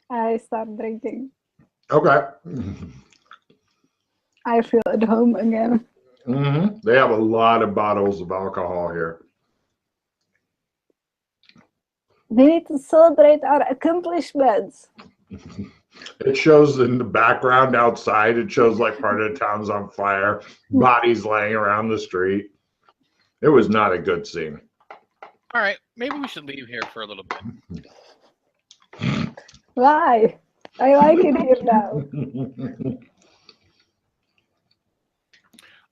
I start drinking. Okay. I feel at home again. They have a lot of bottles of alcohol here. We need to celebrate our accomplishments. It shows in the background outside. It shows like part of the town's on fire, bodies laying around the street. It was not a good scene. All right, maybe we should leave here for a little bit. Why? I like it here now.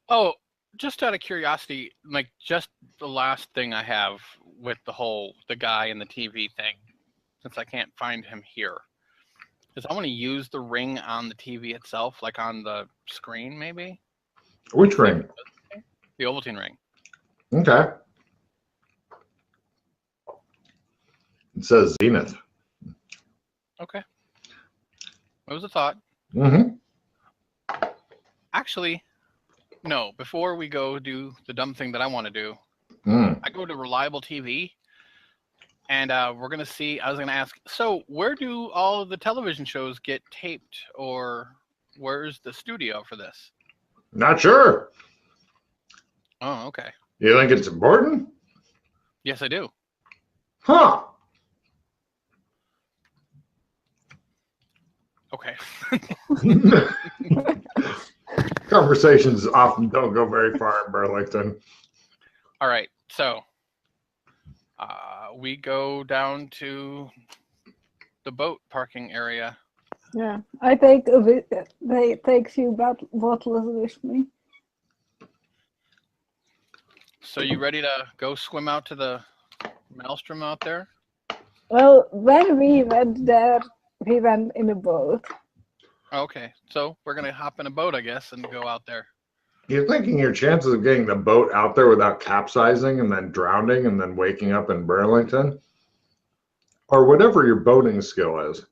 Oh, just out of curiosity, like just the last thing I have with the guy in the TV thing, since I can't find him here, is I want to use the ring on the TV itself, like on the screen, maybe. Which ring? The Ovaltine ring. Okay. It says Zenith. Okay. It was a thought. Actually, no. Before we go do the dumb thing that I want to do, I go to Reliable TV, and we're going to see. I was going to ask, so where do all of the television shows get taped, or where's the studio for this? Not sure. Oh, okay. You think it's important? Yes, I do. Huh. Okay. Conversations often don't go very far in Burlington. All right. So we go down to the boat parking area. Yeah, I take a few bottles with me. So you ready to go swim out to the maelstrom out there? Well, when we went there, we went in a boat. Okay, so we're gonna hop in a boat, I guess, and go out there. You're thinking your chances of getting the boat out there without capsizing and then drowning and then waking up in Burlington, or whatever your boating skill is.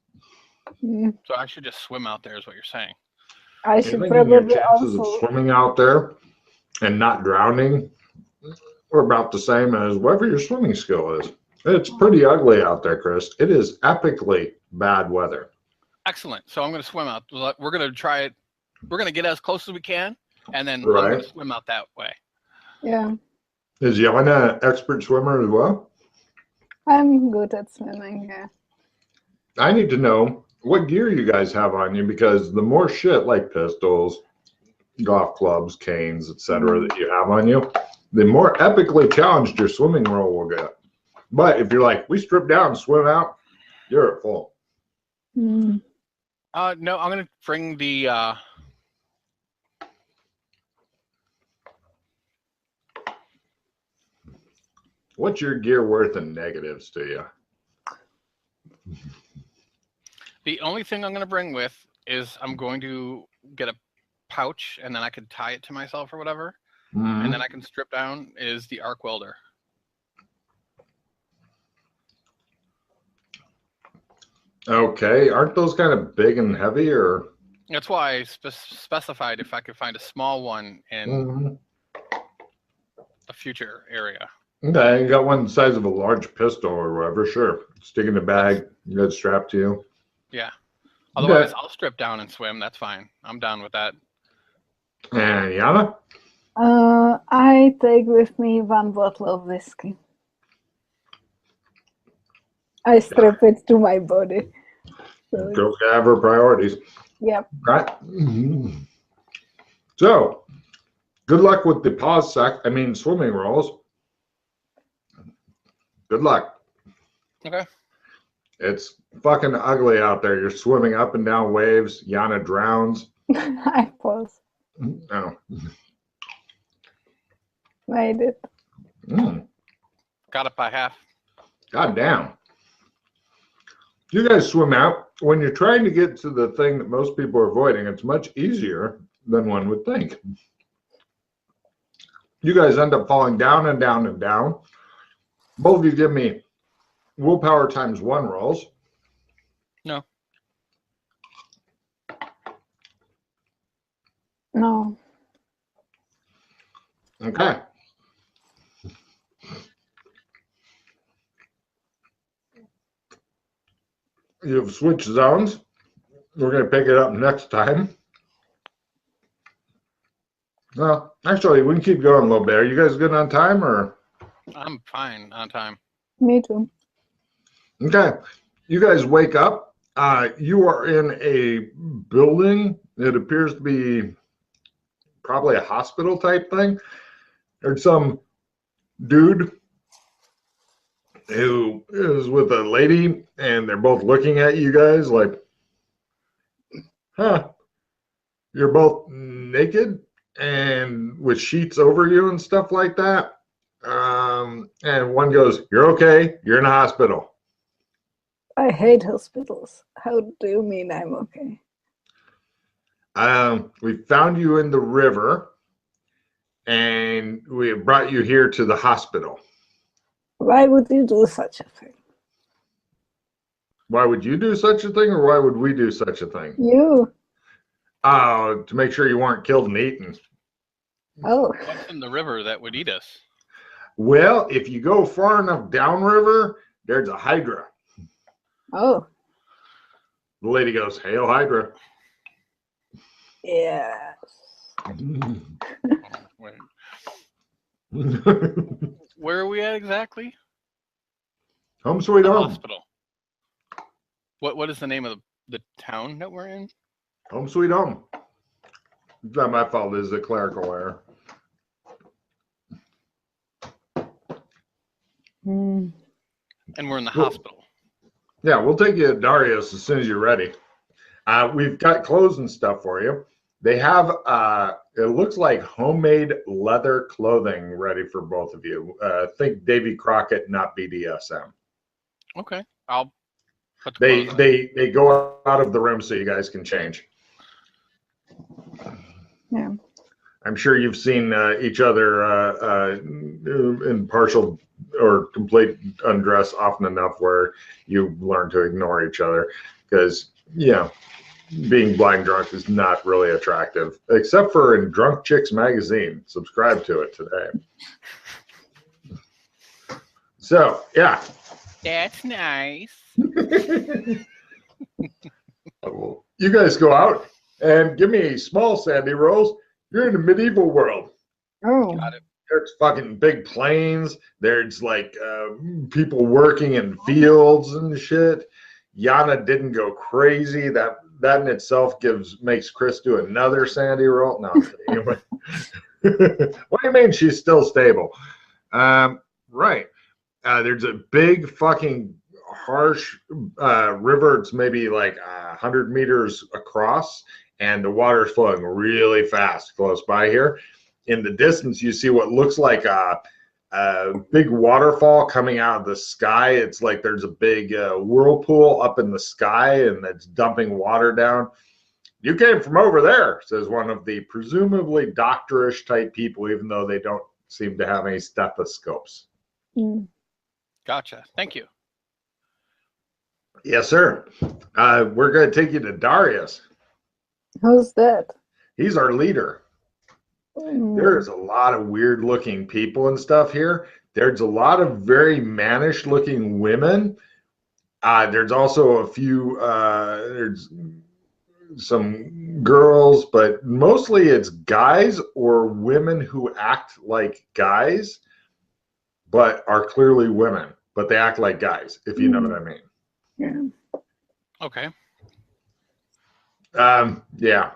So I should just swim out there, is what you're saying? I You're should thinking your probably chances of also. swimming out there and not drowning are about the same as whatever your swimming skill is. It's pretty ugly out there, Chris. It is epically bad weather. Excellent. So I'm going to swim out. We're going to try it. We're going to get as close as we can, and then Right. I'm going to swim out that way. Yeah, Is Yelena an expert swimmer as well? I'm good at swimming. Yeah. I need to know what gear you guys have on you, because the more shit like pistols, golf clubs, canes, etc. that you have on you, the more epically challenged your swimming role will get. But if you're like, we strip down and swim out, you're at full. Mm. No, I'm going to bring the What's your gear worth in negatives to you? the only thing I'm going to bring with is I'm going to get a pouch, and then I can tie it to myself or whatever, and then I can strip down is the arc welder. Okay, aren't those kind of big and heavy, or? That's why I specified if I could find a small one in a future area. Okay, you got one the size of a large pistol or whatever, sure. Stick in the bag, you got it strapped to you. Yeah. Otherwise, I'll strip down and swim. That's fine. I'm down with that. And Yana? I take with me one bottle of whiskey. I strip it to my body. So, Girls gotta have her priorities. yep. Right? So, good luck with the swimming rolls. Good luck. Okay. It's fucking ugly out there. You're swimming up and down waves. Yana drowns. I pause. Oh. Made it. Got it by half. God damn. You guys swim out. When you're trying to get to the thing that most people are avoiding, it's much easier than one would think. You guys end up falling down and down and down. Both of you give me willpower times 1 rolls. No. No. Okay. you've switched zones. We're going to pick it up next time. Well, actually, we can keep going a little bit. Are you guys good on time, or? I'm fine on time. Me too. Okay. You guys wake up. You are in a building. It appears to be probably a hospital type thing. There's some dude who is with a lady, and they're both looking at you guys like, huh, you're both naked and with sheets over you and stuff like that. And one goes, you're okay, you're in a hospital. I hate hospitals. How do you mean I'm okay? We found you in the river, and we brought you here to the hospital. Why would you do such a thing? Why would you do such a thing, or why would we do such a thing? You. To make sure you weren't killed and eaten. Oh. What's in the river that would eat us? Well, if you go far enough downriver, there's a hydra. Oh. The lady goes, hail hydra. Yes. Wait. Where are we at exactly? Home sweet The home. hospital. What is the name of the town that we're in? Home sweet home. It's not my fault. It's a clerical error. Mm. And we're in the Cool. hospital. Yeah, we'll take you to Darius as soon as you're ready. We've got clothes and stuff for you. They have, it looks like homemade leather clothing ready for both of you. Think Davy Crockett, not BDSM. Okay, I'll put the clothes on. They go out of the room so you guys can change. Yeah. I'm sure you've seen each other in partial or complete undress often enough where you learn to ignore each other because, being blind drunk is not really attractive, except for in Drunk Chicks magazine. Subscribe to it today. So, yeah. That's nice. You guys go out and give me small sandy rolls. You're in the medieval world. Oh. Got it. There's fucking big plains. There's like people working in fields and shit. Yana didn't go crazy. That in itself makes Chris do another sandy roll. No, I'm kidding. What do you mean she's still stable? Right. There's a big fucking harsh river. It's maybe like 100 meters across, and the water's flowing really fast close by here. In the distance, you see what looks like a big waterfall coming out of the sky. It's like there's a big whirlpool up in the sky, and that's dumping water down. You came from over there, says one of the presumably doctorish type people, even though they don't seem to have any stethoscopes. Mm. Gotcha. Thank you. Yes, sir. We're going to take you to Darius. Who's that? He's our leader. There's a lot of weird looking people and stuff here. There's a lot of very mannish looking women. There's also a few, there's some girls, but mostly it's guys or women who act like guys, but are clearly women, but they act like guys, if you know what I mean. Yeah. Okay. Yeah.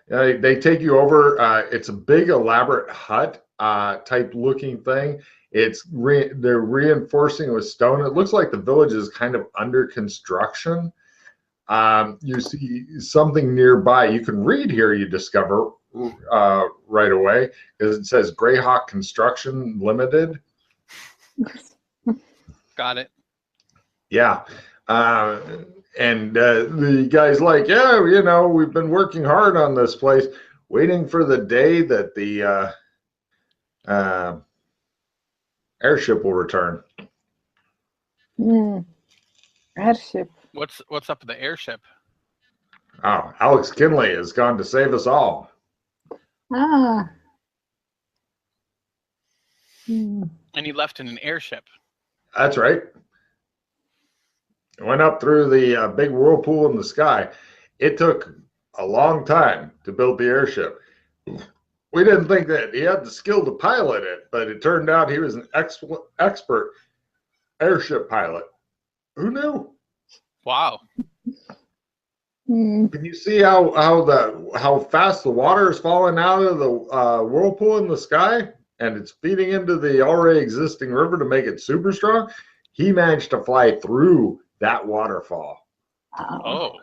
They take you over. It's a big, elaborate hut type looking thing. They're reinforcing with stone. It looks like the village is kind of under construction. You see something nearby. You can read here, you discover right away, because it says Greyhawk Construction Limited. Got it. Yeah. And the guy's like, yeah, we've been working hard on this place, waiting for the day that the airship will return. Airship. What's up with the airship? Oh, Alex Kinley has gone to save us all. Ah. And he left in an airship. That's right. Went up through the big whirlpool in the sky. It took a long time to build the airship. We didn't think that he had the skill to pilot it, but it turned out he was an expert airship pilot. Who knew? Wow. Hmm. Can you see how fast the water is falling out of the whirlpool in the sky, and it's feeding into the already existing river to make it super strong? He managed to fly through that waterfall. Oh,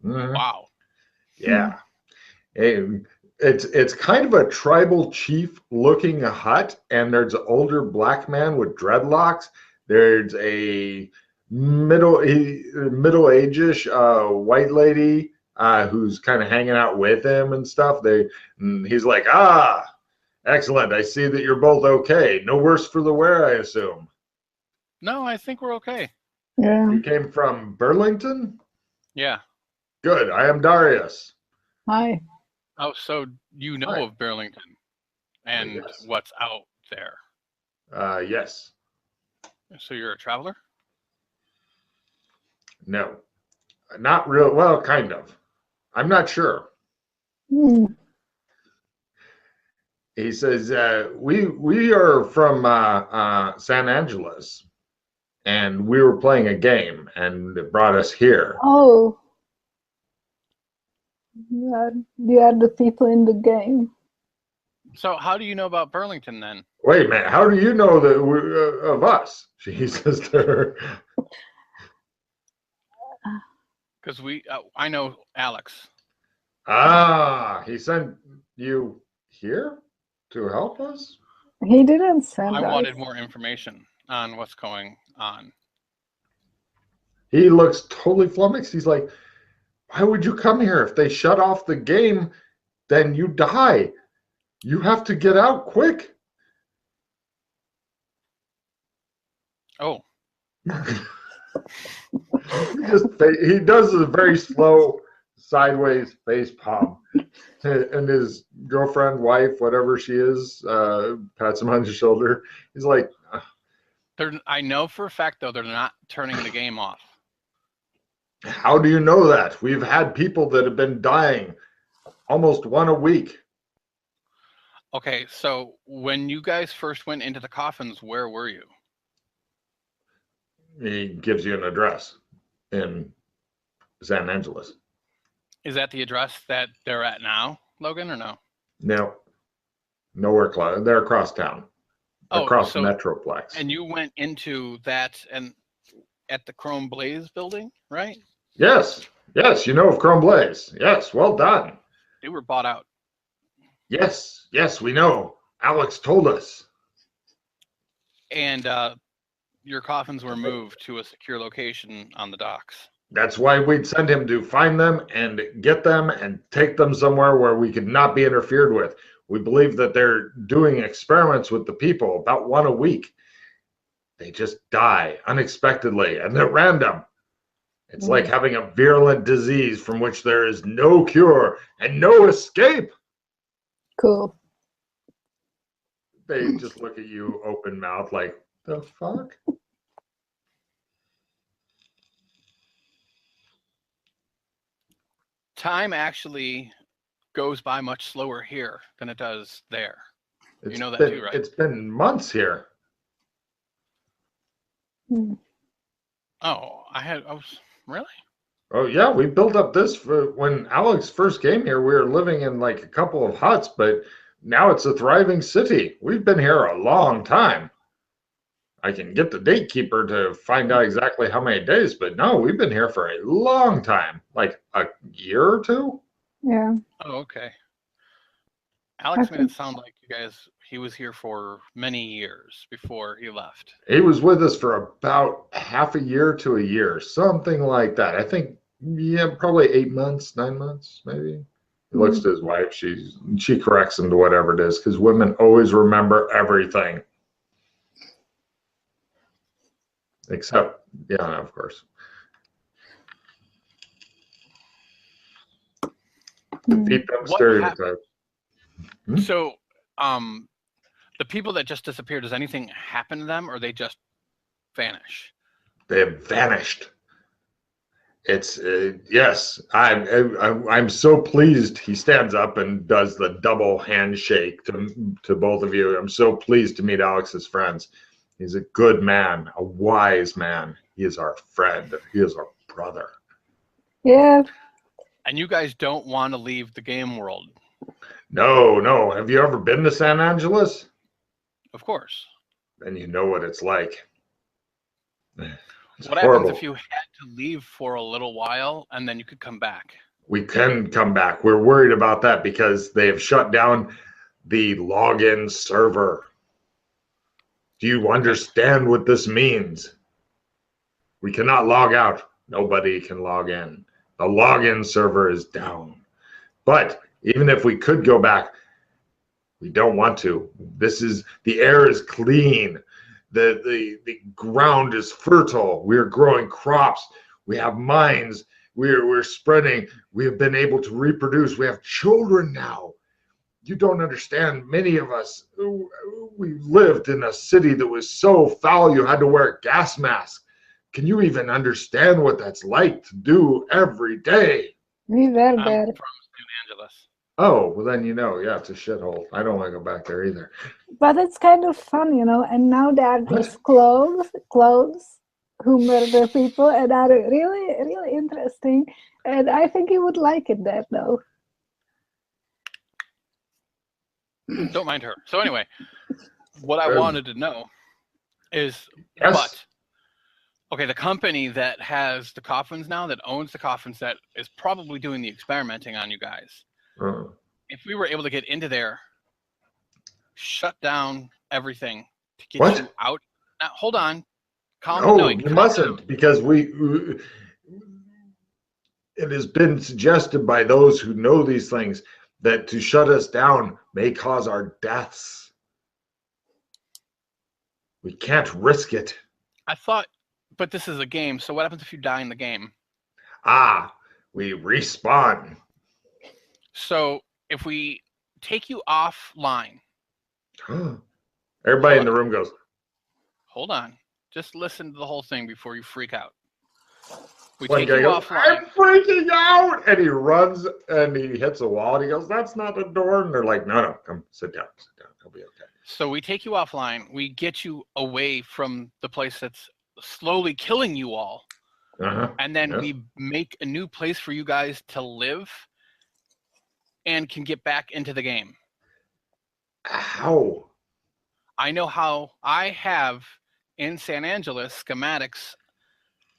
Mhm. wow. Yeah. And it's kind of a tribal chief looking hut, and there's an older black man with dreadlocks. There's a middle age-ish white lady who's kind of hanging out with him and stuff. He's like, excellent. I see that you're both okay. No worse for the wear, I assume. No, I think we're okay. Yeah. You came from Burlington? Yeah. Good. I am Darius. Hi. Oh, so you know Hi. of Burlington and Yes. what's out there. Yes. So you're a traveler? No. Not real. Well, kind of. I'm not sure. Hmm. He says, we are from San Angeles, and we were playing a game, and it brought us here. Oh. Yeah, you are the people in the game. So how do you know about Burlington then? Wait a minute. How do you know that of us? She says to her. Because I know Alex. He sent you here to help us? He didn't send I us. wanted more information on what's going on. He looks totally flummoxed. He's like, why would you come here? If they shut off the game, then you die. You have to get out quick. Oh, He does a very slow sideways face palm, and his girlfriend, wife, whatever she is, pats him on the shoulder. He's like, I know for a fact though they're not turning the game off. how do you know that? We've had people that have been dying almost one a week. Okay, so when you guys first went into the coffins, where were you? He gives you an address in San Angeles. Is that the address that they're at now, Logan, or no? No, nowhere close. They're across town, across the so, Metroplex. And you went into that and at the Chrome Blaze building, right? Yes, you know of Chrome Blaze. Yes, well done. They were bought out. Yes, we know. Alex told us. And your coffins were moved to a secure location on the docks. That's why we'd send him to find them and get them and take them somewhere where we could not be interfered with. We believe that they're doing experiments with the people, about one a week. They just die unexpectedly and they're random. It's like having a virulent disease from which there is no cure and no escape. Cool. They just look at you open mouth like, the fuck? Time actually goes by much slower here than it does there. You know that too, right? It's been months here. Hmm. Oh, really? Oh yeah, we built up this for when Alex first came here. We were living in like a couple of huts, but now it's a thriving city. We've been here a long time. I can get the date keeper to find out exactly how many days, but no, we've been here for a long time, like a year or two. Yeah. Oh, okay. Alex made it sound like he was here for many years before he left. He was with us for about half a year to a year, something like that. I think, yeah, probably 8 months, 9 months, maybe. He looks to his wife. She corrects him to whatever it is because women always remember everything. Except, yeah, of course. Defeat them stereotypes. So, the people that just disappeared, does anything happen to them or they just vanish? They have vanished. It's yes, I'm so pleased. He stands up and does the double handshake to both of you. I'm so pleased to meet Alex's friends. He's a good man, a wise man. He is our friend. He is our brother. Yeah. And you guys don't want to leave the game world. No, no. Have you ever been to San Angeles? Of course. Then you know what it's like. It's what horrible. happens if you had to leave for a little while and then you could come back? We can come back. We're worried about that because they have shut down the login server. Do you understand what this means? We cannot log out. Nobody can log in. The login server is down. But even if we could go back, we don't want to. The air is clean. The ground is fertile. We're growing crops. We have mines. We're spreading. We have been able to reproduce. We have children now. You don't understand. Many of us, we lived in a city that was so foul you had to wear a gas mask. Can you even understand what that's like to do every day? We were I'm there. from Los Angeles. Oh, well then yeah, it's a shithole. I don't want to go back there either. But it's kind of fun, and now there are these clones who murder people and are really, really interesting. And I think you would like it there, though. Don't mind her. So anyway, what I wanted to know is, Yes. okay, the company that has the coffins now, that owns the coffins, that is probably doing the experimenting on you guys. If we were able to get into there, shut down everything to get you out. Now, hold on. No, you mustn't, because it has been suggested by those who know these things that to shut us down may cause our deaths. We can't risk it. I thought, but this is a game, so what happens if you die in the game? We respawn. So if we take you offline. Everybody in the room goes, hold on. Just listen to the whole thing before you freak out. We one take guy you goes, offline. I'm freaking out! And he runs and he hits a wall and he goes, that's not the door. And they're like, no, come sit down. It'll be okay. So we take you offline. We get you away from the place that's slowly killing you all. And then we make a new place for you guys to live and can get back into the game. How? I know how. I have in San Angeles schematics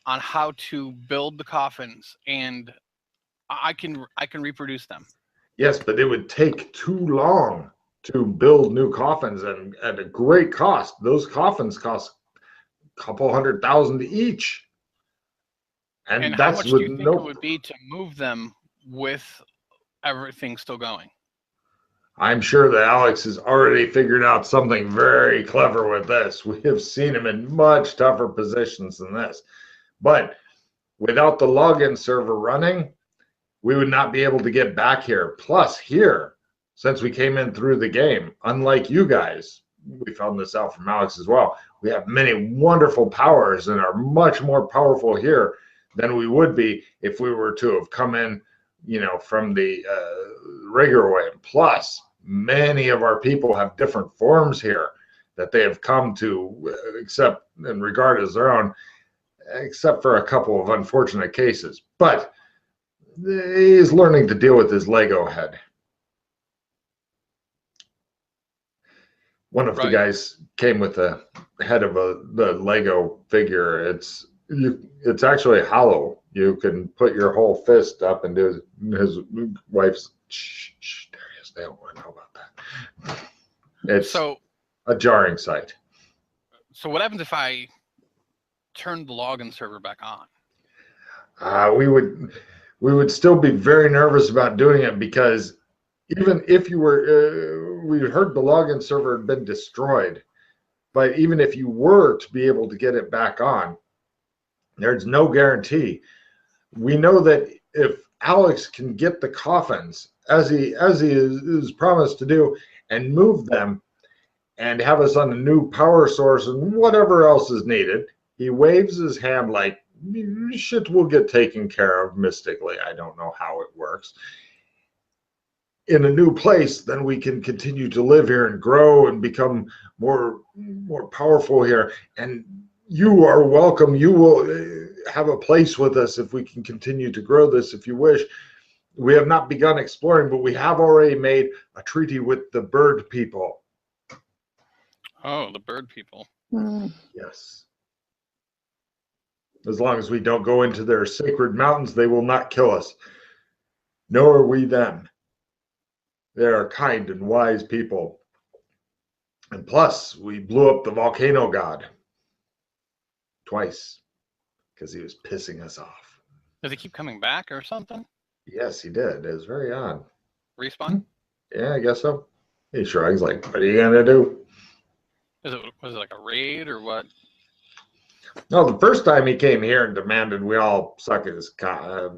on how to build the coffins, and I can reproduce them. Yes, but it would take too long to build new coffins and at a great cost. Those coffins cost a couple $100,000 each. And how much do you think it would be to move them with everything still going? I'm sure that Alex has already figured out something very clever with this. We have seen him in much tougher positions than this. But without the login server running, we would not be able to get back here. Plus here, since we came in through the game, unlike you guys, we found this out from Alex as well, we have many wonderful powers and are much more powerful here than we would be if we were to have come in, from the regular way. And plus, many of our people have different forms here that they have come to accept and regard as their own, except for a couple of unfortunate cases. But he is learning to deal with his Lego head. One of the guys came with the head of the Lego figure. It's actually hollow. You can put your whole fist up and do his wife's. Shh, Darius, they don't want to know about that. It's a jarring sight. So what happens if I turn the login server back on? We would still be very nervous about doing it, because even if you were, we heard the login server had been destroyed, but even if you were to be able to get it back on, there's no guarantee. We know that if Alex can get the coffins as he is promised to do and move them and have us on a new power source and whatever else is needed, he waves his hand like shit will get taken care of mystically. I don't know how it works. In a new place, then we can continue to live here and grow and become more powerful here. And you are welcome. You will have a place with us if we can continue to grow this, if you wish. We have not begun exploring, but we have already made a treaty with the bird people. Oh, the bird people. Yes. As long as we don't go into their sacred mountains, they will not kill us. Nor are we them. They are kind and wise people. And plus, we blew up the volcano god. Twice. Because he was pissing us off. Does he keep coming back or something? Yes, he did. It was very odd. Respawn? Yeah, I guess so. He shrugs like, what are you going to do? Was it like a raid or what? No, the first time he came here and demanded we all suck his cock.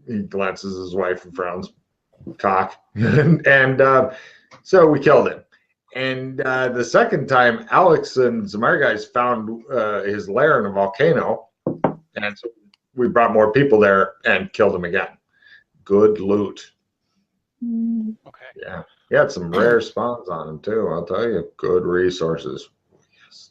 He glances at his wife and frowns. Cock. and so we killed him. And the second time, Alex and some other guys found his lair in a volcano. And so we brought more people there and killed him again. Good loot. Okay. Yeah. He had some rare spawns on him, too. I'll tell you. Good resources. Yes.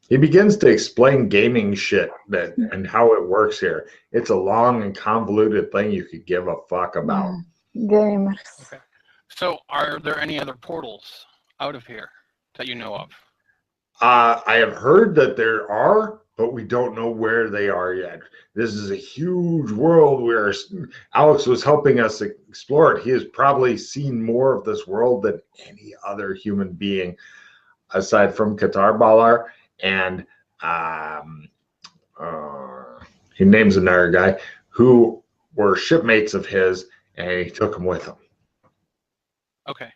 He begins to explain gaming shit and how it works here. It's a long and convoluted thing you could give a fuck about. Gamers. Okay. So are there any other portals out of here that you know of? I have heard that there are, but we don't know where they are yet. This is a huge world where Alex was helping us explore it. He has probably seen more of this world than any other human being, aside from Qatar Balar. And he names another guy who were shipmates of his, and he took him with him. Okay.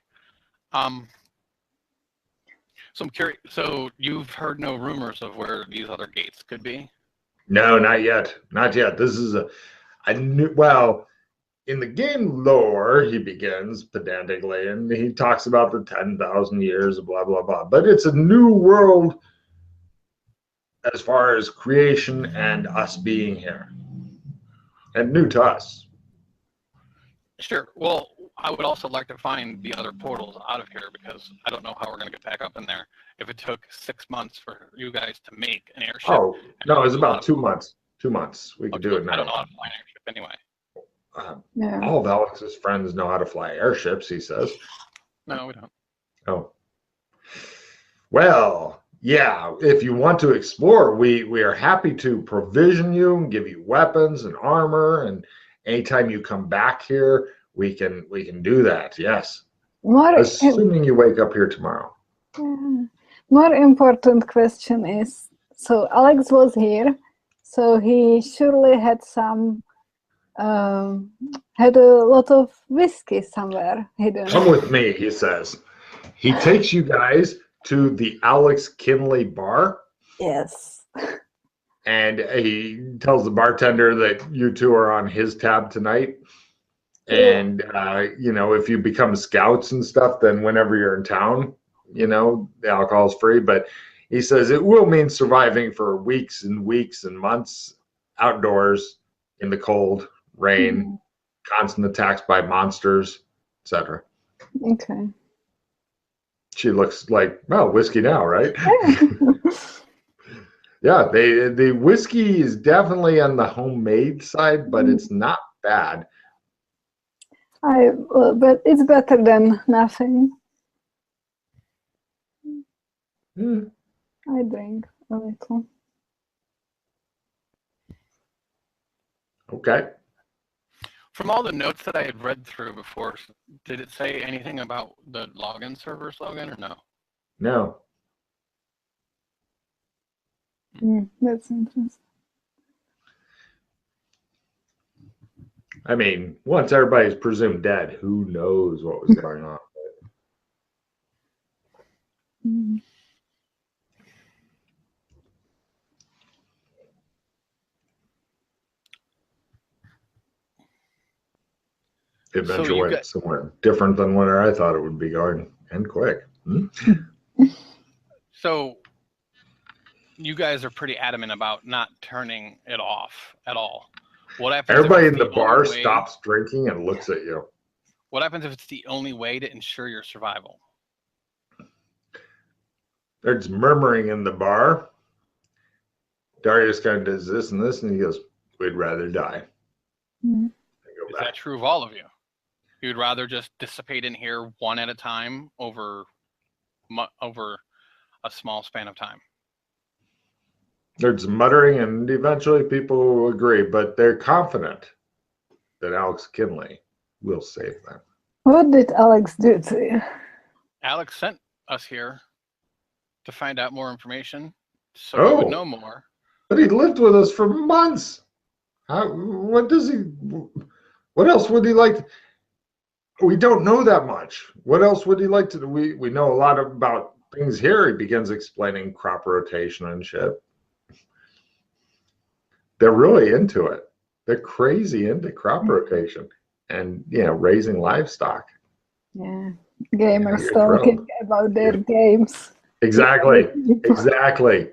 So I'm curious. So you've heard no rumors of where these other gates could be? No, not yet. Not yet. This is a new. Well, in the game lore, he begins pedantically, and he talks about the 10,000 years of blah blah blah. But it's a new world as far as creation and us being here, and new to us. Sure. Well, I would also like to find the other portals out of here because I don't know how we're going to get back up in there. If it took 6 months for you guys to make an airship. Oh, no, it's about 2 months. 2 months. We could do it now. I don't know how to fly an airship anyway. Yeah. All of Alex's friends know how to fly airships, he says. No, we don't. Oh. Well, yeah, if you want to explore, we are happy to provision you and give you weapons and armor, and anytime you come back here, we can do that. Yes. Assuming you wake up here tomorrow. More important question is, so Alex was here, so he surely had had a lot of whiskey somewhere hidden. Come with me, he says. He takes you guys to the Alex Kinley bar. Yes. And he tells the bartender that you two are on his tab tonight. And, if you become scouts and stuff, then whenever you're in town, the alcohol's free. But he says it will mean surviving for weeks and weeks and months outdoors in the cold, rain, constant attacks by monsters, etc. Okay. She looks like, well, whiskey now, right? Yeah, the whiskey is definitely on the homemade side, but it's not bad. But it's better than nothing. I drink a little. Okay. From all the notes that I had read through before, did it say anything about the login server slogan or no? No. That's interesting. I mean, once everybody's presumed dead, who knows what was going on? The adventure went somewhere different than where I thought it would be going, and quick. So you guys are pretty adamant about not turning it off at all. What happens Everybody if in it's the the bar only way, stops drinking and looks at you. What happens if it's the only way to ensure your survival? There's murmuring in the bar. Darius kind of does this and this, and he goes, "We'd rather die." Mm. Is that true of all of you? You'd rather just dissipate in here one at a time over a small span of time? There's muttering, and eventually people will agree, but they're confident that Alex Kinley will save them. What did Alex do to you? Alex sent us here to find out more information so we would know more. But he lived with us for months. What else would he like? We don't know that much. What else would he like to do? We know a lot about things here. He begins explaining crop rotation and shit. They're really into it. They're crazy into crop rotation and, raising livestock. Yeah, gamers talking about their games. Exactly.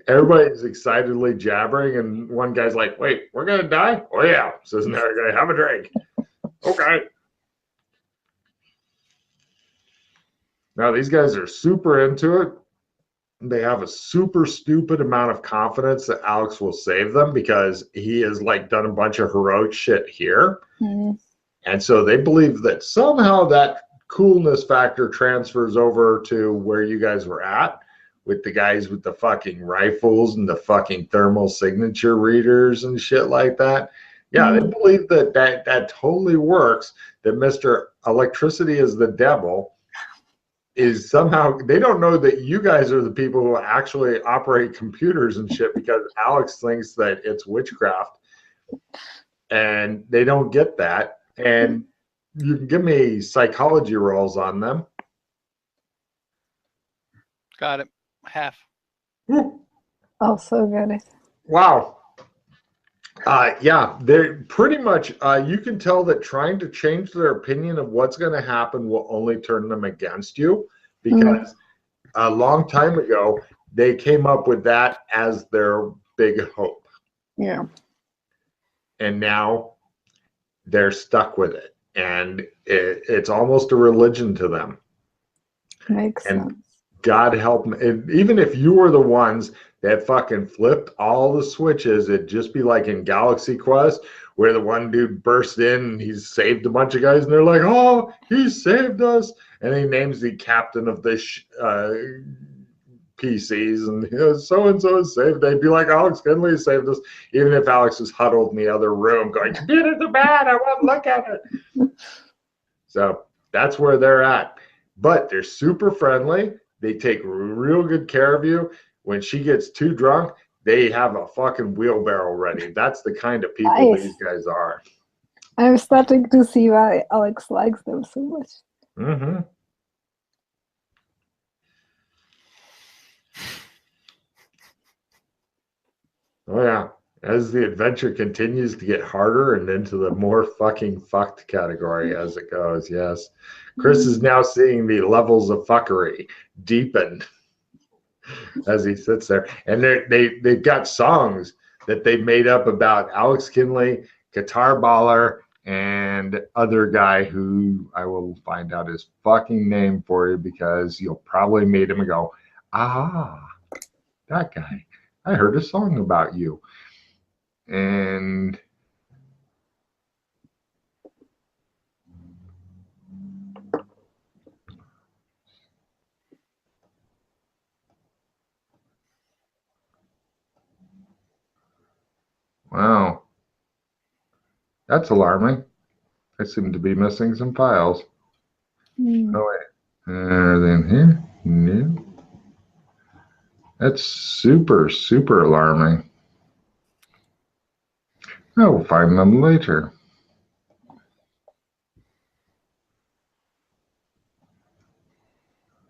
Everybody's excitedly jabbering, and one guy's like, "Wait, we're gonna die?" "Oh yeah," says another guy. "Have a drink." "Okay." Now these guys are super into it. They have a super stupid amount of confidence that Alex will save them because he has done a bunch of heroic shit here. Mm. And so they believe that somehow that coolness factor transfers over to where you guys were at, with the guys with the fucking rifles and the fucking thermal signature readers and shit like that. Yeah, they believe that totally works, that Mr. Electricity is the devil is somehow, they don't know that you guys are the people who actually operate computers and shit, because Alex thinks that it's witchcraft, and they don't get that. And you can give me psychology rolls on them. Got it. Half. Also got it. Wow. Yeah, they're pretty much, you can tell that trying to change their opinion of what's going to happen will only turn them against you, because a long time ago, they came up with that as their big hope. Yeah. And now they're stuck with it. And it's almost a religion to them. Makes sense. God help them. Even if you were the ones that fucking flipped all the switches, it'd just be like in Galaxy Quest, where the one dude burst in and he's saved a bunch of guys, and they're like, "Oh, he saved us." And he names the captain of the PCs, and so-and-so is saved. They'd be like, "Alex Kinley saved us," even if Alex was huddled in the other room going, "Computers are bad, I won't look at it." So that's where they're at. But they're super friendly. They take real good care of you. When she gets too drunk, they have a fucking wheelbarrow ready. That's the kind of people these guys are. I'm starting to see why Alex likes them so much. Mm-hmm. Oh, yeah. As the adventure continues to get harder and into the more fucking fucked category as it goes, yes. Chris is now seeing the levels of fuckery deepen as he sits there. And they've got songs that they made up about Alex Kinley, Guitar Baller, and other guy who I will find out his fucking name for you, because you'll probably meet him and go, "Ah, that guy. I heard a song about you." And wow, that's alarming. I seem to be missing some files. Oh wait, then here, no. That's super, super alarming. I'll find them later.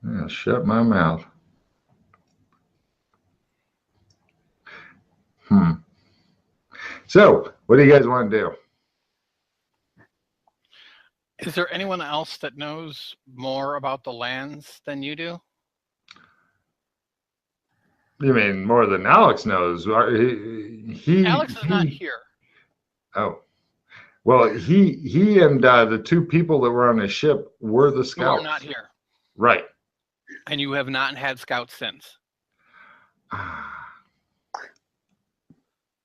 I'll shut my mouth. So, what do you guys want to do? Is there anyone else that knows more about the lands than you do? You mean more than Alex knows? Alex is not here. Oh, well, he and the two people that were on his ship were the scouts. Who are not here. Right. And you have not had scouts since.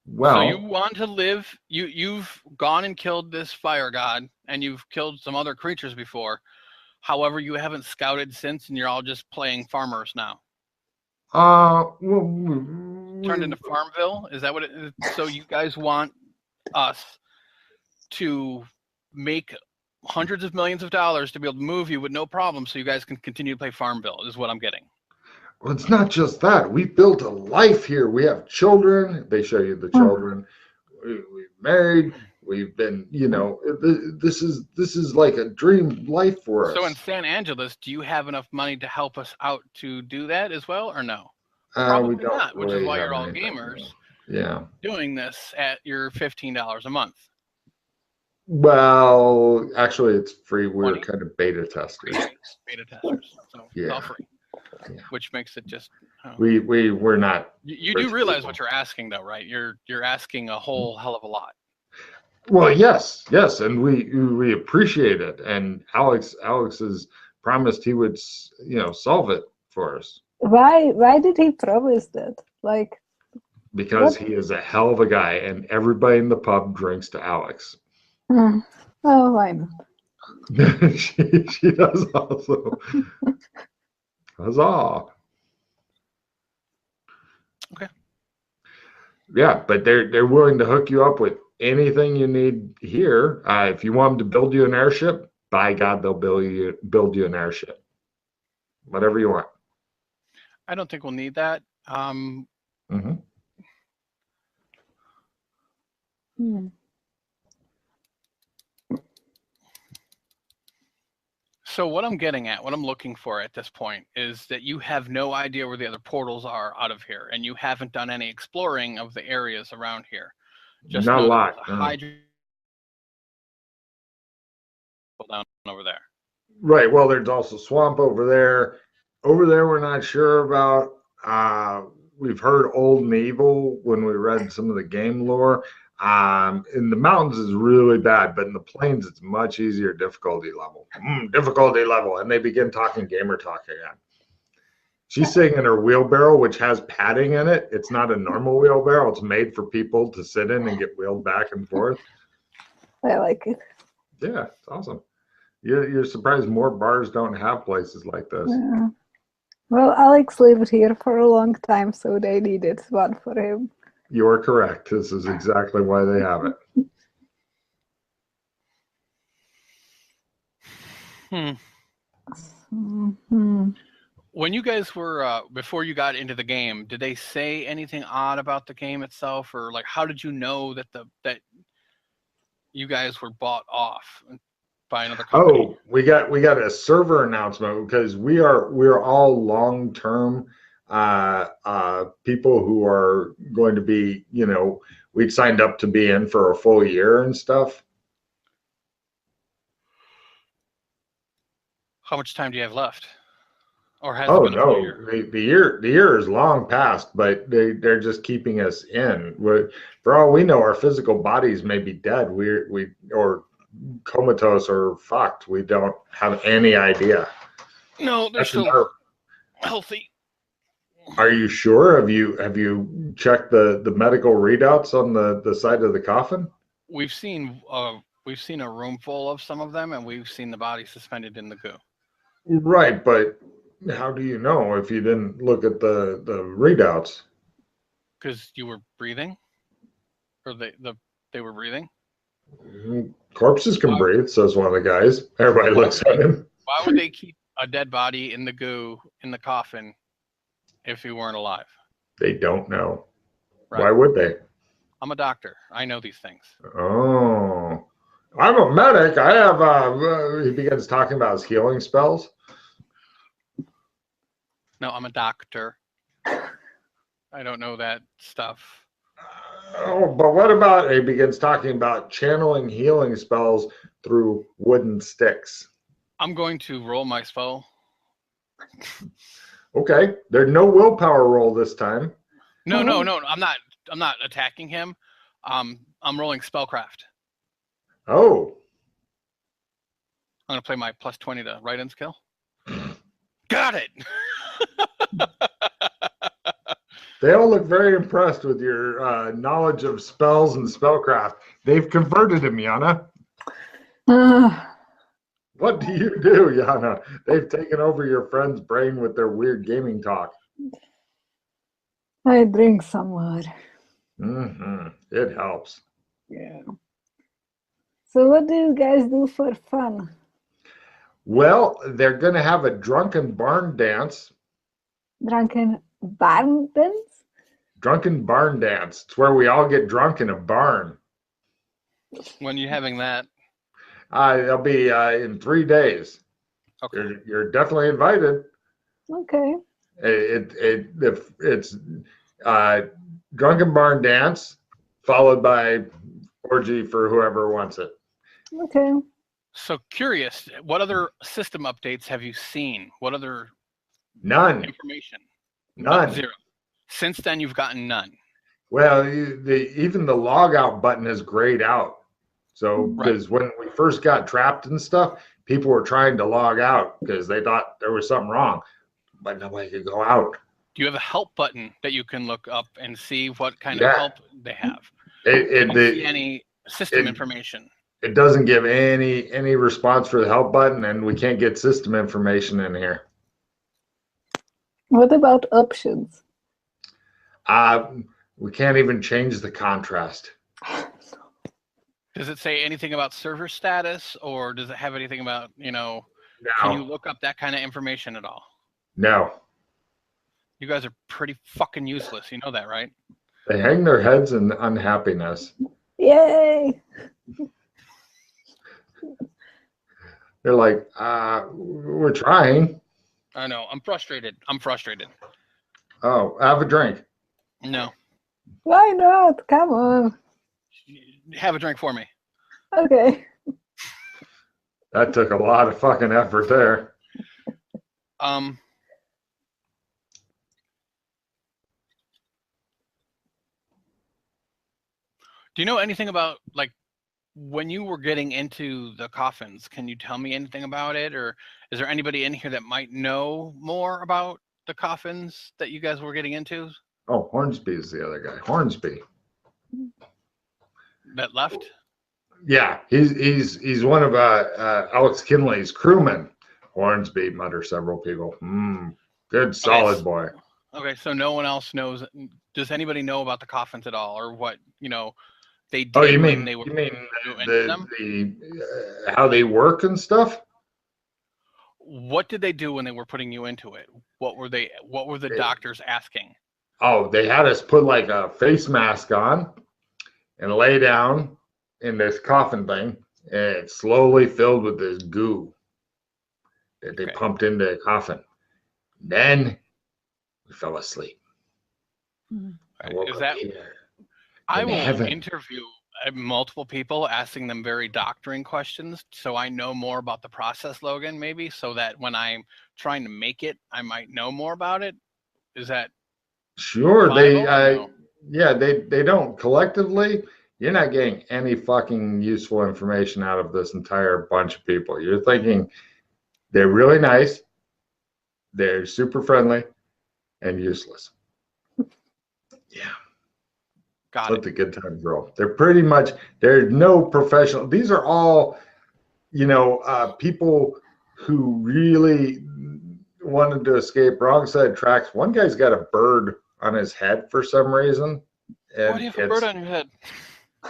Well, so you want to live. You've gone and killed this fire god, and you've killed some other creatures before. However, you haven't scouted since, and you're all just playing farmers now. Turned into Farmville? Is that what it is? So you guys want us to make hundreds of millions of dollars to be able to move you with no problem so you guys can continue to play Farmville, is what I'm getting. Well, it's not just that. We built a life here. We have children. They show you the children. We've married. We've been, this is like a dream life for us. So in San Angeles, do you have enough money to help us out to do that as well, or no? Probably we don't not, which really is why you're all anything. gamers. Yeah. Doing this at your $15 a month. Well, actually, it's free. We're 20? kind of beta testers. Beta testers, so it's all free. Yeah. Which makes it just we're not. You do realize what you're asking, though, right? You're asking a whole hell of a lot. Well, yes, and we appreciate it. And Alex has promised he would, solve it for us. Why did he promise that? Because he is a hell of a guy, and everybody in the pub drinks to Alex. Oh, why not? she does also. Huzzah! Okay. Yeah, but they're willing to hook you up with anything you need here. If you want them to build you an airship, by God, they'll build you an airship. Whatever you want. I don't think we'll need that. So what I'm getting at, what I'm looking for at this point, is that you have no idea where the other portals are out of here, and you haven't done any exploring of the areas around here. Just not a lot. Down over there. Right. Well, there's also swamp over there. Over there, we're not sure about. We've heard old and evil when we read some of the game lore. In the mountains is really bad, but in the plains it's much easier difficulty level. And they begin talking gamer talk again. She's sitting in her wheelbarrow, which has padding in it. It's not a normal wheelbarrow. It's made for people to sit in and get wheeled back and forth. I like it. Yeah, it's awesome. You're surprised more bars don't have places like this. Yeah. Well, Alex lived here for a long time, so they needed one for him. You're correct. This is exactly why they have it. When you guys were, before you got into the game, did they say anything odd about the game itself? Or how did you know that that you guys were bought off by another company? Oh, we got a server announcement because we're all long-term people who are going to be, we'd signed up to be in for a full year and stuff. How much time do you have left? Or has Oh it been a full year? the year is long past, but they're just keeping us in. For all we know, our physical bodies may be dead. Or comatose or fucked. We don't have any idea. No, they're still healthy. Are you sure? Have you checked the medical readouts on the side of the coffin? We've seen a room full of some of them, and we've seen the body suspended in the goo. Right, but how do you know if you didn't look at the readouts? Because you were breathing, or they were breathing. Corpses can breathe, says one of the guys. Everybody looks at him. Why would they keep a dead body in the goo in the coffin if he weren't alive? They don't know. Right. Why would they? I'm a doctor. I know these things. Oh, I'm a medic. I have. He begins talking about his healing spells. No, I'm a doctor. I don't know that stuff. Oh, but what about, he begins talking about channeling healing spells through wooden sticks. I'm going to roll my spell. Okay, there's no willpower roll this time. No. I'm not attacking him. I'm rolling spellcraft. Oh. I'm gonna play my +20 to write-in skill. Got it. They all look very impressed with your knowledge of spells and spellcraft. They've converted him, Yana. What do you do, Yana? They've taken over your friend's brain with their weird gaming talk. I drink some water. It helps. Yeah. So what do you guys do for fun? Well, they're going to have a drunken barn dance. Drunken barn dance? Drunken barn dance. It's where we all get drunk in a barn. When are you having that? It'll be in 3 days. Okay. You're definitely invited. Okay. It's drunken barn dance followed by orgy for whoever wants it. Okay. So curious, what other system updates have you seen? What other None. information? None. Zero. Since then, you've gotten none. Well, even the log out button is grayed out. So because when we first got trapped and stuff, people were trying to log out because they thought there was something wrong, but nobody could go out. Do you have a help button that you can look up and see what kind of help they have? It see any system information? It doesn't give any response for the help button, and we can't get system information in here. What about options? We can't even change the contrast. Does it say anything about server status, or does it have anything about, No. Can you look up that kind of information at all? No. You guys are pretty fucking useless. You know that, right? They hang their heads in unhappiness. Yay! They're like, we're trying. I know. I'm frustrated. Oh, have a drink. No. Why not? Come on. Have a drink for me. Okay. That took a lot of fucking effort there. Do you know anything about, like, when you were getting into the coffins? Can you tell me anything about it, or is there anybody in here that might know more about the coffins that you guys were getting into? Oh, Hornsby is the other guy. Hornsby. That left? Yeah, he's one of Alex Kinley's crewmen. Hornsby, mutter several people. Good, solid boy. Okay, so no one else knows. Does anybody know about the coffins at all, or what they did? Oh, you mean when they were how they work and stuff? What did they do when they were putting you into it? What were the doctors asking? Oh, they had us put like a face mask on and lay down in this coffin thing, and it slowly filled with this goo that they pumped into the coffin. Then we fell asleep. I will interview multiple people, asking them very doctoring questions, so I know more about the process, Logan, maybe, so that when I'm trying to make it, I might know more about it. Is that sure? No? They don't collectively. You're not getting any fucking useful information out of this entire bunch of people. You're thinking they're really nice, they're super friendly, and useless. Yeah. Let the good times roll. They're pretty much, there's no professional. These are all, people who really wanted to escape wrong side tracks. One guy's got a bird on his head for some reason. Why do you have a bird on your head?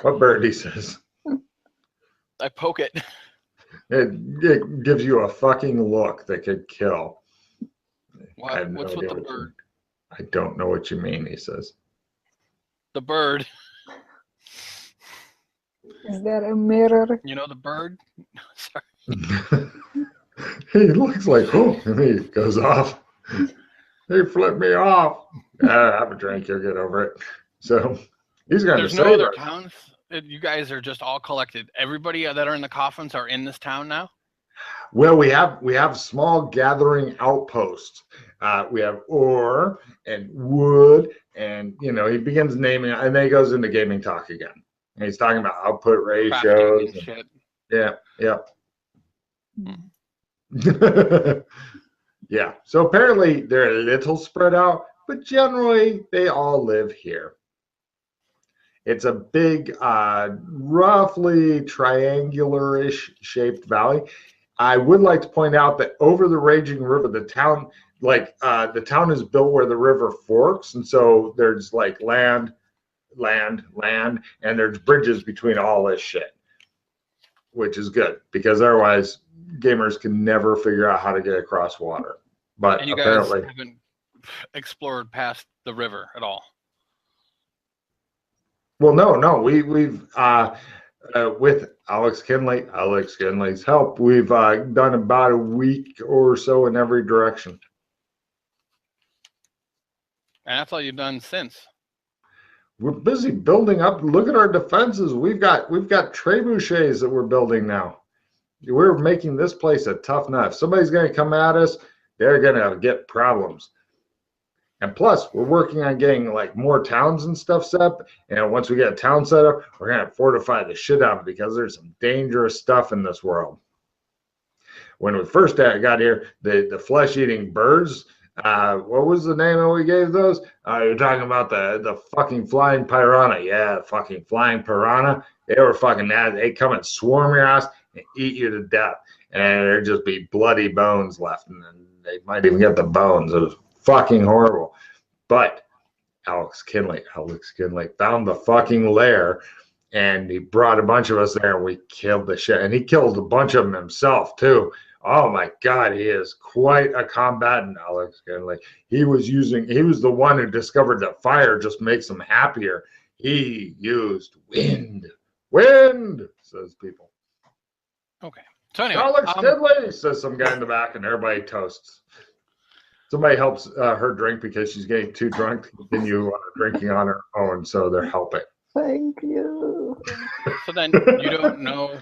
What bird, he says? I poke it. It gives you a fucking look that could kill. What's with the bird? I don't know what you mean, he says. The bird. Is there a mirror? You know the bird? Sorry. He looks like, oh, and he goes off. They flipped me off. Have a drink, you'll get over it. So he's going to save no other us. towns? You guys are just all collected. Everybody that are in the coffins are in this town now? Well, we have small gathering outposts, We have ore and wood, and he begins naming, and then he goes into gaming talk again. And he's talking about output Crafting ratios. and shit. Yeah. Yeah. So apparently they're a little spread out, but generally they all live here. It's a big, roughly triangular-ish shaped valley. I would like to point out that over the raging river, the town, the town is built where the river forks, and so there's like land, and there's bridges between all this shit, which is good because otherwise gamers can never figure out how to get across water. But And you apparently, guys haven't explored past the river at all. well, no, we've with Alex Kinley's help, we've done about a week or so in every direction. And that's all you've done since. We're busy building up. Look at our defenses. We've got trebuchets that we're building now. We're making this place a tough nut. If somebody's going to come at us, they're going to get problems. And plus, we're working on getting like more towns and stuff set up. And once we get a town set up, we're going to fortify the shit out of it because there's some dangerous stuff in this world. When we first got here, the flesh-eating birds, what was the name that we gave those? You're talking about the fucking flying piranha. Yeah, fucking flying piranha. They were fucking mad. They come and swarm your ass and eat you to death. And there'd just be bloody bones left. And then they might even get the bones. It was fucking horrible. But Alex Kinley found the fucking lair, and he brought a bunch of us there, and we killed the shit. And he killed a bunch of them himself too. Oh my God, he is quite a combatant, Alex Kinley. He was the one who discovered that fire just makes him happier. He used wind, says people. Okay. So anyway, Alex Kinley, says some guy in the back, and everybody toasts. Somebody helps her drink because she's getting too drunk to continue drinking on her own, so they're helping. Thank you. So then you don't know.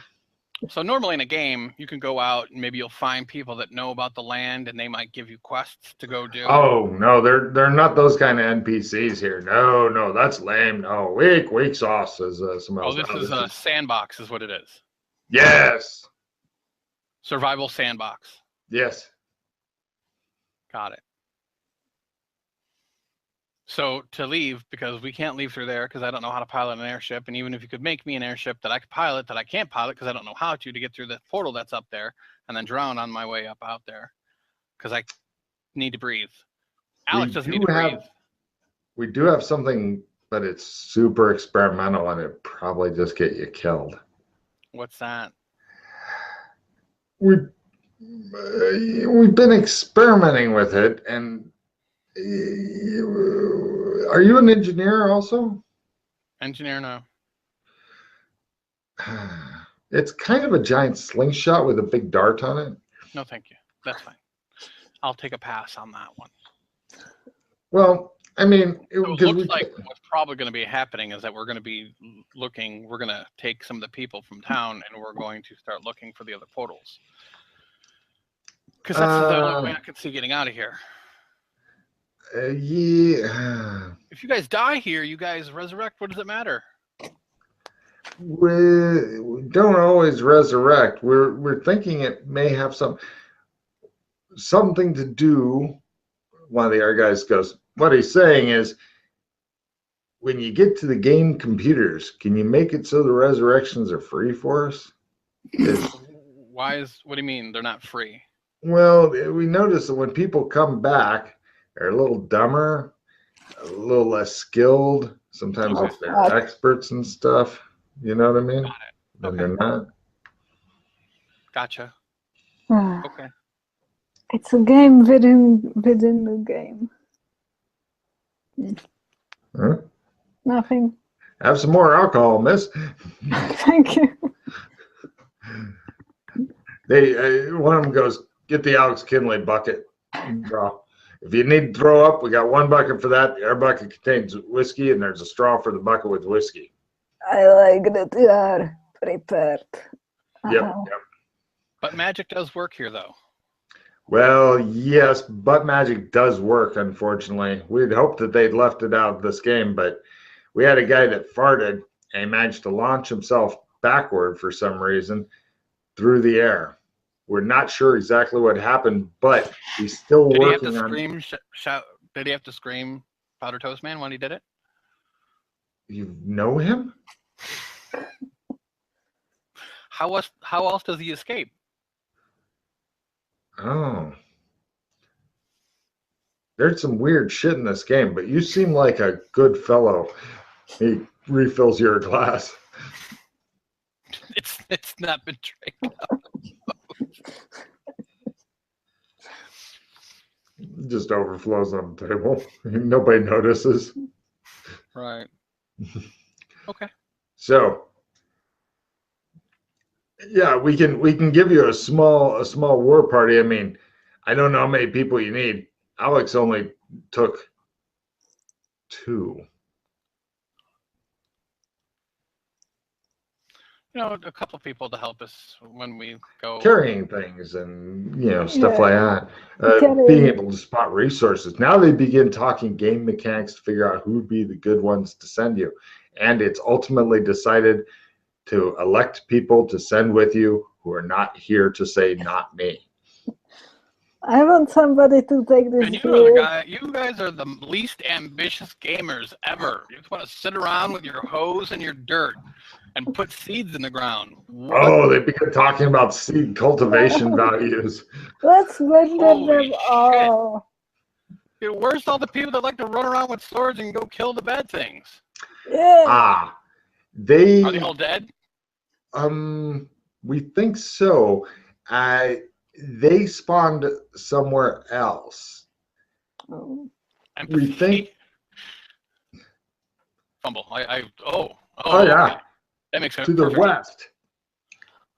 So normally in a game, you can go out and maybe you'll find people that know about the land, and they might give you quests to go do. Oh no, they're not those kind of NPCs here. No, that's lame. No, weak sauce, says somebody else. Oh, this is a sandbox, is what it is. Yes. Survival sandbox. Yes. Got it. So to leave, because we can't leave through there because I don't know how to pilot an airship, and even if you could make me an airship that I could pilot, that I can't pilot because I don't know how to get through the portal that's up there and then drown on my way up out there because I need to breathe. Alex doesn't need to breathe. We do have something, but it's super experimental and it probably just get you killed. What's that? We've been experimenting with it, and are you an engineer also? Engineer, no. It's kind of a giant slingshot with a big dart on it. No, thank you. That's fine. I'll take a pass on that one. Well, I mean, it looks like what's probably going to be happening is that we're going to be looking. We're going to take some of the people from town, and we're going to start looking for the other portals. Because that's the only way I can see getting out of here. Yeah. If you guys die here, you guys resurrect. What does it matter? We don't always resurrect. We're thinking it may have something to do. One of the other guys goes, what he's saying is, when you get to the game computers, can you make it so the resurrections are free for us? What do you mean they're not free? Well, we notice that when people come back, they're a little dumber, a little less skilled. Sometimes if they're experts and stuff, you know what I mean? Got it. And they're not. Gotcha. Okay. It's a game within the game. Huh? Nothing. Have some more alcohol, miss. Thank you. One of them goes, get the Alex Kinley bucket. Draw. If you need to throw up, we got one bucket for that. The other bucket contains whiskey, and there's a straw for the bucket with whiskey. I like that you are prepared. Yep. But magic does work here, though. Well, yes, butt magic does work, unfortunately. We'd hoped that they'd left it out of this game, but we had a guy that farted and he managed to launch himself backward for some reason through the air. We're not sure exactly what happened, but he's still Did he have to working on. scream? Shout? Did he have to scream, Powder Toast Man, when he did it? You know him? How else does he escape? Oh. There's some weird shit in this game, but you seem like a good fellow. He refills your glass. It's not been drank out. Just overflows on the table. Nobody notices. Right. Okay. So, yeah, we can give you a small war party. I mean, I don't know how many people you need. Alex only took 2. You know, a couple people to help us when we go. Carrying things and stuff like that. Carrying. Being able to spot resources. Now they begin talking game mechanics to figure out who would be the good ones to send you, and it's ultimately decided to elect people to send with you who are not here to say not me. I want somebody to take this. And you guys are the least ambitious gamers ever. You just want to sit around with your hose and your dirt and put seeds in the ground. What? Oh, they begin talking about seed cultivation values. Let's mention Holy them all. Dude, where's all the people that like to run around with swords and go kill the bad things? Yeah. Are they all dead? We think so. They spawned somewhere else. Oh. We think. Fumble. Oh Okay. yeah. That makes sense. To the west,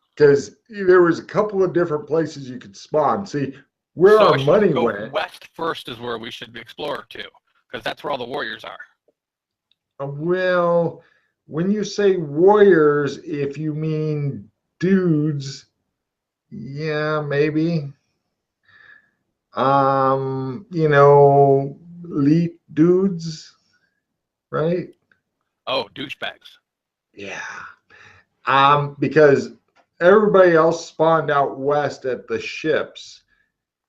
because there was a couple of different places you could spawn. See, where our money went. West first is where we should explore to, because that's where all the warriors are. Well, when you say warriors, if you mean dudes, yeah, maybe. Elite dudes, right? Oh, douchebags. Yeah. Because everybody else spawned out west at the ships,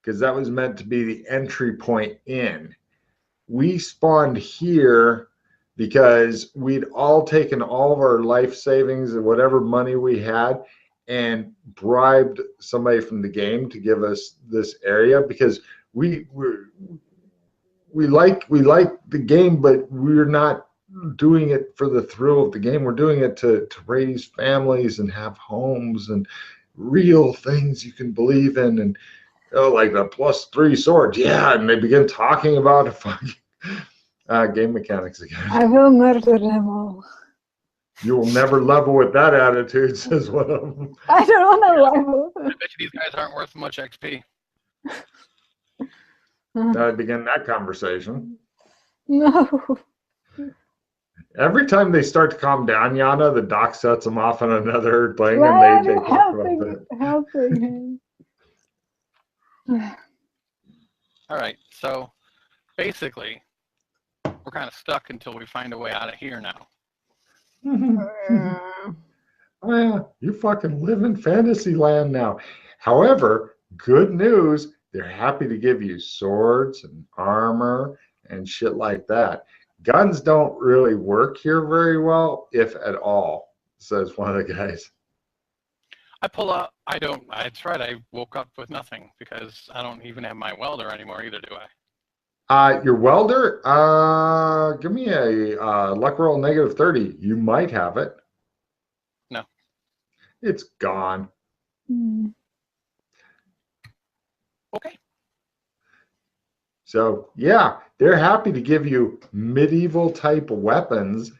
because that was meant to be the entry point in. We spawned here because we'd all taken all of our life savings and whatever money we had and bribed somebody from the game to give us this area, because we like the game, but we're not doing it for the thrill of the game. We're doing it to raise families and have homes and real things you can believe in, and like the +3 swords. Yeah, and they begin talking about fucking game mechanics again. I will murder them all. You will never level with that attitude, says one of them. I don't want to level. I bet you these guys aren't worth much XP. I begin that conversation. No. Every time they start to calm down, Yana, the doc sets them off on another thing, Right, and they talk about that. helping him. All right, so basically, we're kind of stuck until we find a way out of here now. Well, you fucking live in fantasy land now. However, good news, they're happy to give you swords and armor and shit like that. Guns don't really work here very well, if at all, says one of the guys. I pull out, that's right, I woke up with nothing because I don't even have my welder anymore either, do I? Your welder, give me a luck roll -30. You might have it. No. It's gone. Okay. So, yeah, they're happy to give you medieval type weapons.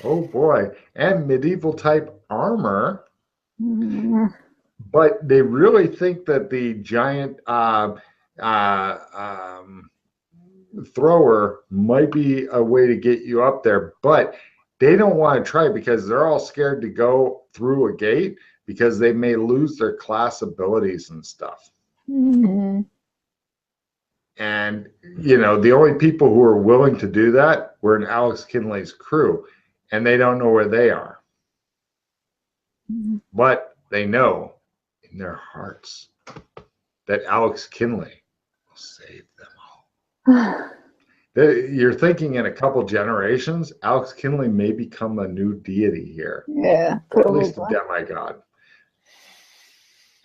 Oh boy, and medieval type armor. But they really think that the giant thrower might be a way to get you up there, but they don't want to try because they're all scared to go through a gate. because they may lose their class abilities and stuff. Mm-hmm. And, you know, the only people who are willing to do that were in Alex Kinley's crew, and they don't know where they are. Mm-hmm. But they know in their hearts that Alex Kinley will save them all. You're thinking in a couple generations, Alex Kinley may become a new deity here. Yeah, or at least a probably. demigod.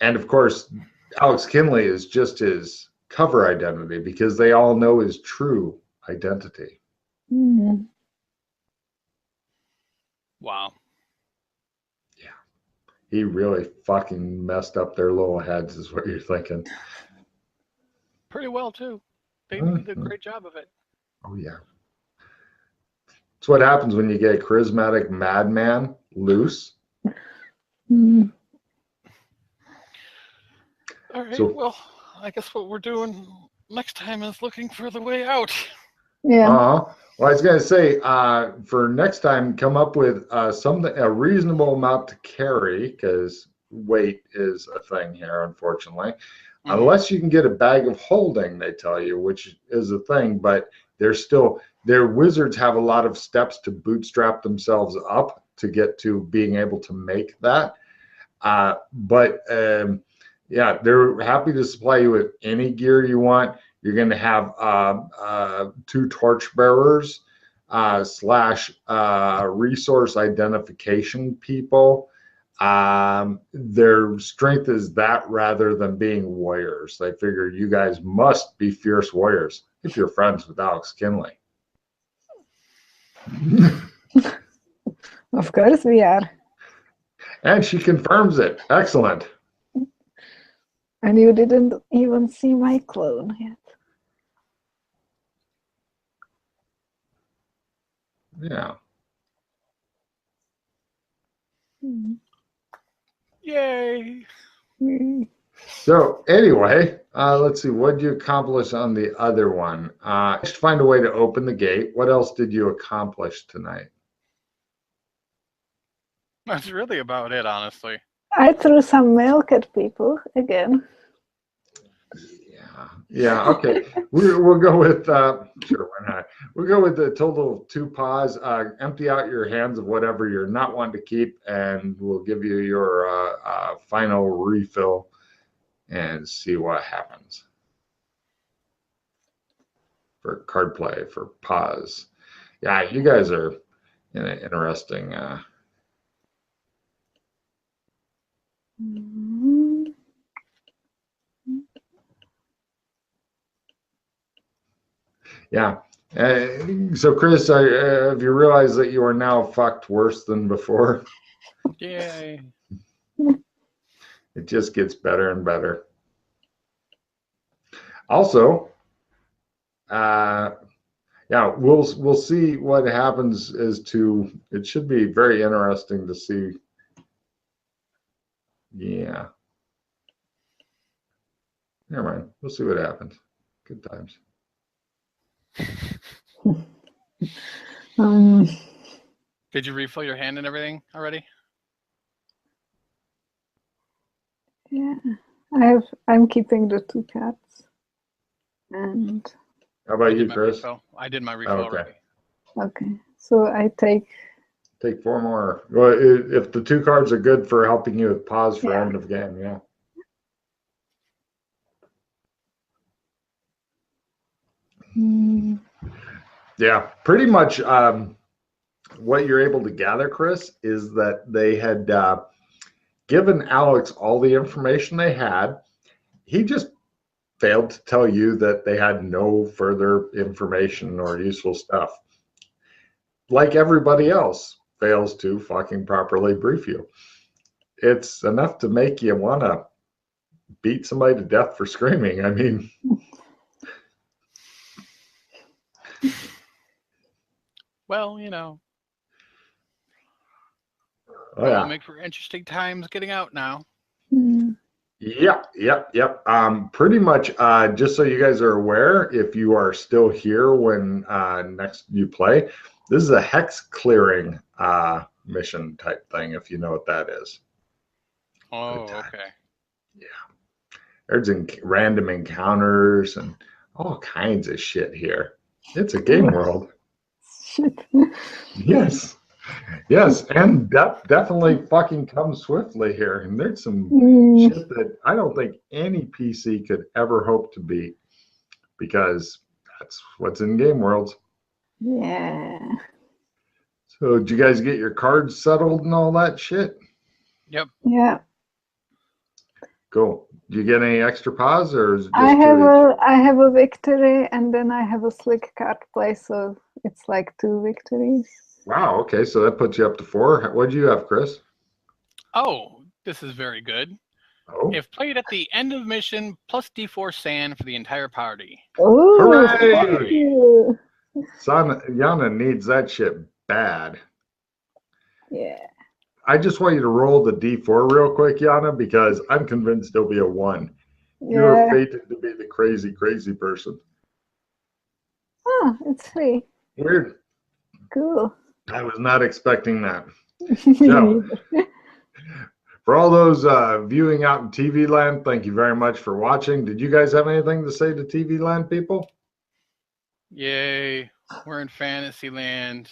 And of course, Alex Kinley is just his cover identity because they all know his true identity. Mm-hmm. Wow. Yeah. He really fucking messed up their little heads, is what you're thinking. Pretty well, too. They did a great job of it. Oh, yeah. It's what happens when you get a charismatic madman loose. Mm-hmm. All right, So- well, I guess what we're doing next time is looking for the way out. Yeah. Well, I was going to say, for next time, come up with a reasonable amount to carry, because weight is a thing here, unfortunately. Mhm. Unless you can get a bag of holding, they tell you, which is a thing, but their wizards have a lot of steps to bootstrap themselves up to get to being able to make that. Yeah, they're happy to supply you with any gear you want. You're going to have 2 torchbearers / resource identification people. Their strength is that rather than being warriors. They figure you guys must be fierce warriors if you're friends with Alex Kinley. Of course we are. And she confirms it. Excellent. And you didn't even see my clone yet. Yeah. Mm-hmm. Yay! Mm-hmm. So anyway, let's see. What did you accomplish on the other one? Just find a way to open the gate. What else did you accomplish tonight? That's really about it, honestly. I threw some milk at people again. Yeah. Okay. We'll go with sure, why not? We'll go with the total of 2 paws. Empty out your hands of whatever you're not wanting to keep, and we'll give you your final refill and see what happens. For card play, for paws. Yeah, you guys are in an interesting. Mm-hmm. Yeah. So, Chris, have you realized that you are now fucked worse than before? Yay! It just gets better and better. Also, yeah, we'll see what happens as to. It should be very interesting to see. Yeah. Never mind. We'll see what happens. Good times. Did you refill your hand and everything already? Yeah, I'm keeping the 2 cats. And How about you, Chris? I did my refill Okay. already. okay, so I take. Take 4 more. Well, if the 2 cards are good for helping you with pause for Yeah. end of game, yeah. Mm, Yeah, pretty much what you're able to gather, Chris, is that they had given Alex all the information they had. He just failed to tell you that they had no further information or useful stuff. Like everybody else fails to fucking properly brief you. It's enough to make you want to beat somebody to death for screaming. I mean, Well, you know, oh yeah. will make for interesting times getting out now. mm, Yep. Pretty much, just so you guys are aware, if you are still here when next you play, this is a hex clearing mission type thing, if you know what that is. Oh, okay. Yeah. There's random encounters and all kinds of shit here. It's a game world. Shit. Yes. Yes, and that definitely fucking comes swiftly here. And there's some shit that I don't think any PC could ever hope to beat because that's what's in game worlds. Yeah. So did you guys get your cards settled and all that shit? Yep. Yeah. Cool. Do you get any extra pause or is it just I have a victory and then I have a slick card play, so it's like 2 victories. Wow, okay, so that puts you up to 4. What do you have, Chris? Oh, this is very good. Oh. If played at the end of mission, plus D4 sand for the entire party. Oh, hooray! Yana needs that shit bad. Yeah. I just want you to roll the D4 real quick, Yana, because I'm convinced there'll be a 1. Yeah. You're fated to be the crazy, crazy person. Oh, it's 3. Weird. Cool. I was not expecting that. So, for all those viewing out in TV land, thank you very much for watching. Did you guys have anything to say to TV land people? Yay, we're in fantasy land.